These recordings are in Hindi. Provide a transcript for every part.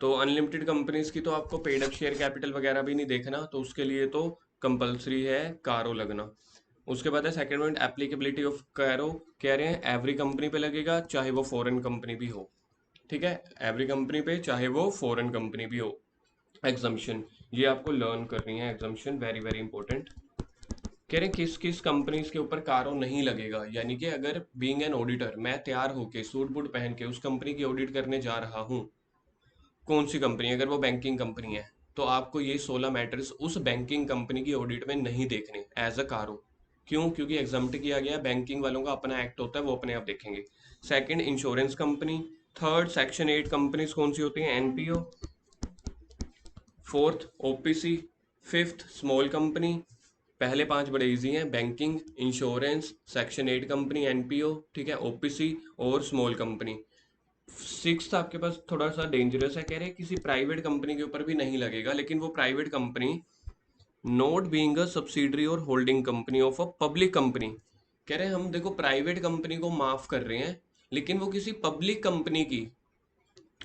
तो अनलिमिटेड कंपनीज की तो आपको पेड अप शेयर कैपिटल वगैरह भी नहीं देखना, तो उसके लिए तो कंपलसरी है कारो लगना। उसके बाद है सेकंड पॉइंट, एप्लीकेबिलिटी ऑफ कारो। कह रहे हैं एवरी कंपनी पे लगेगा चाहे वो फॉरेन कंपनी भी हो। ठीक है, एवरी कंपनी पे चाहे वो फॉरेन कंपनी भी हो। एग्जम्पशन, ये आपको लर्न करनी है, एग्जम्पशन वेरी वेरी इंपॉर्टेंट। कह रहे हैं किस किस कंपनीज के ऊपर कारो नहीं लगेगा, यानी कि अगर बीइंग एन ऑडिटर मैं तैयार होके सूट बूट पहन के उस कंपनी की ऑडिट करने जा रहा हूँ, कौन सी कंपनी, अगर वो बैंकिंग कंपनी है, तो आपको ये 16 मैटर्स उस बैंकिंग कंपनी की ऑडिट में नहीं देखने एज अ कारो। क्यों? क्योंकि एग्जम्प्ट किया गया, बैंकिंग वालों का अपना एक्ट होता है, वो अपने आप देखेंगे। Second, insurance company. Third, section 8 companies कौन सी होती हैं? NPO. Fourth, OPC. Fifth, small company. पहले पांच बड़े इजी हैं, banking, insurance, section 8 company, NPO, ठीक है, ओपीसी और स्मॉल कंपनी। सिक्स आपके पास थोड़ा सा डेंजरस है, कह रहे हैं किसी प्राइवेट कंपनी के ऊपर भी नहीं लगेगा, लेकिन वो private company not being a subsidiary और holding company of a public company. कह रहे हैं हम देखो प्राइवेट कंपनी को माफ कर रहे हैं, लेकिन वो किसी पब्लिक कंपनी की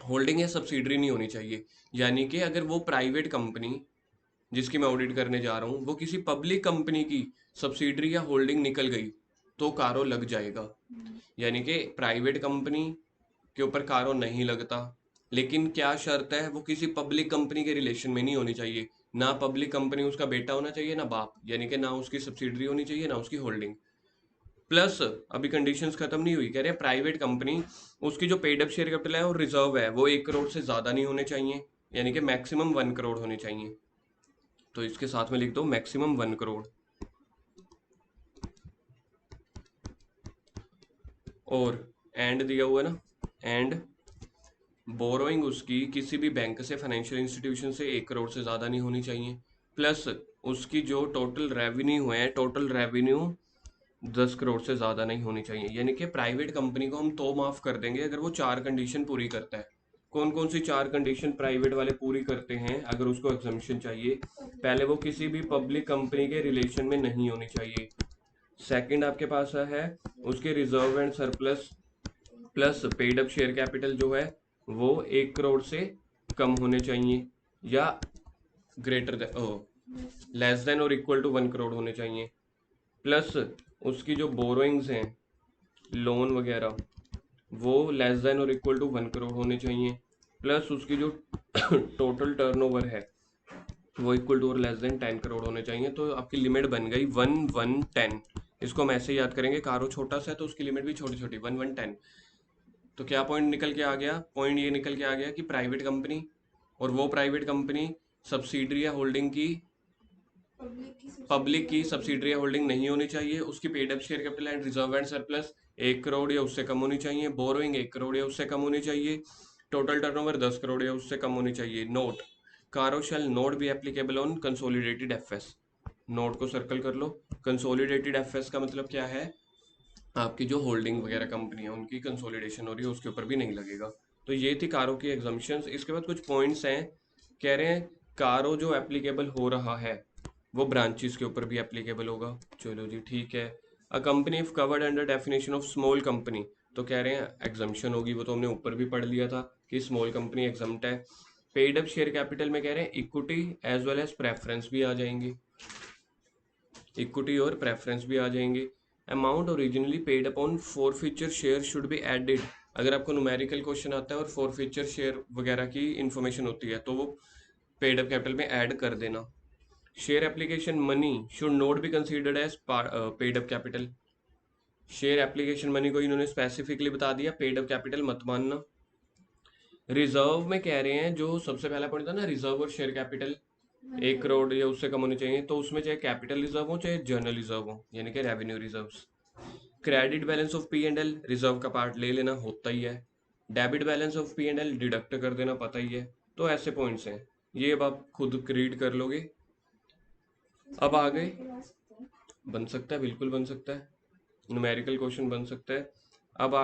होल्डिंग या सब्सिडरी नहीं होनी चाहिए। यानी कि अगर वो प्राइवेट कंपनी जिसकी मैं ऑडिट करने जा रहा हूँ वो किसी पब्लिक कंपनी की सब्सिडरी या होल्डिंग निकल गई, तो कारो लग जाएगा। यानी कि प्राइवेट कंपनी के ऊपर कारो नहीं लगता, लेकिन क्या शर्त है, वो किसी पब्लिक कंपनी के रिलेशन में नहीं होनी चाहिए। ना पब्लिक कंपनी उसका बेटा होना चाहिए ना बाप, यानी कि ना उसकी सब्सिडरी होनी चाहिए ना उसकी होल्डिंग। प्लस अभी कंडीशंस खत्म नहीं हुई, कह रहे हैं प्राइवेट कंपनी उसकी जो पेड अप शेयर कैपिटल है और रिजर्व है वो 1 करोड़ से ज्यादा नहीं होने चाहिए, यानी कि मैक्सिमम 1 करोड़ होने चाहिए। तो इसके साथ में लिख दो मैक्सिमम 1 करोड़। और एंड दिया हुआ है ना, एंड बोरोइंग उसकी किसी भी बैंक से, फाइनेंशियल इंस्टीट्यूशन से 1 करोड़ से ज़्यादा नहीं होनी चाहिए। प्लस उसकी जो टोटल रेवेन्यू है, टोटल रेवेन्यू 10 करोड़ से ज़्यादा नहीं होनी चाहिए। यानी कि प्राइवेट कंपनी को हम तो माफ़ कर देंगे अगर वो चार कंडीशन पूरी करता है। कौन कौन सी चार कंडीशन प्राइवेट वाले पूरी करते हैं अगर उसको एग्जम्पशन चाहिए? पहले, वो किसी भी पब्लिक कंपनी के रिलेशन में नहीं होनी चाहिए। सेकंड आपके पास है उसके reserve and surplus plus paid up share capital जो है वो 1 करोड़ से कम होने चाहिए, या ग्रेटर लेस देन और इक्वल टू 1 करोड़ होने चाहिए। प्लस उसकी जो बोरोइंग्स हैं, लोन वगैरह, वो लेस देन और इक्वल टू 1 करोड़ होने चाहिए। प्लस उसकी जो टोटल टर्नओवर है वो इक्वल टू और लेस देन 10 करोड़ होने चाहिए। तो आपकी लिमिट बन गई 1 1 10। इसको हम ऐसे याद करेंगे, कारो छोटा सा है तो उसकी लिमिट भी छोटी छोटी, 1 1 10। तो क्या पॉइंट निकल के आ गया? पॉइंट ये निकल के आ गया कि प्राइवेट कंपनी, और वो प्राइवेट कंपनी सब्सिडरी या होल्डिंग की, पब्लिक की सब्सिडरी या होल्डिंग नहीं होनी चाहिए। उसकी paid up share capital and reserve and surplus 1 crore या उससे कम होनी चाहिए। बोरोइंग 1 करोड़ या उससे कम होनी चाहिए। टोटल टर्नओवर 10 करोड़ या उससे कम होनी चाहिए। Note, CARO shall not be applicable on consolidated FS. Note को सर्कल कर लो। कंसोलिडेटेड एफएस का मतलब क्या है? आपकी जो होल्डिंग वगैरह कंपनी है उनकी कंसोलिडेशन हो रही है, उसके ऊपर भी नहीं लगेगा। तो ये थी कारो की एग्जम्पशंस। इसके बाद कुछ पॉइंट्स हैं, कह रहे हैं कारो जो एप्लीकेबल हो रहा है वो ब्रांचेस के ऊपर भी एप्लीकेबल होगा। चलो जी ठीक है। A company if covered under definition of small company, तो कह रहे हैं एग्जम्पशन होगी, वो तो हमने ऊपर भी पढ़ लिया था कि स्मॉल कंपनी एग्जम्प्ट है। पेड अप शेयर कैपिटल में कह रहे हैं equity as well as preference भी आ जाएंगे, इक्विटी और प्रेफरेंस भी आ जाएंगे। Amount originally paid upon forfeiture share should be added. अगर आपको न्यूमेरिकल क्वेश्चन आता है और फॉरफीचर शेयर वगैरह की इंफॉर्मेशन होती है तो वो पेड अप कैपिटल में ऐड कर देना। Share application money should not be considered as paid up capital. Share application money को इन्होंने स्पेसिफिकली बता दिया, पेड अप कैपिटल मत मानना। रिजर्व में कह रहे हैं, जो सबसे पहला पॉइंट था ना, रिजर्व और शेयर कैपिटल 1 करोड़ या उससे कम होने चाहिए, तो उसमें चाहे कैपिटल रिजर्व हो चाहे जर्नल रिजर्व हो, यानी कि revenue reserve. Credit balance of P and L, reserve का पार्ट ले लेना होता ही है। Debit balance of P and L deduct कर देना, पता ही है। तो ऐसे पॉइंट्स हैं, ये अब आप खुद रीड कर लोगे। अब आ गए, बन सकता है, बिल्कुल बन सकता है, न्यूमेरिकल क्वेश्चन बन सकता है। अब आ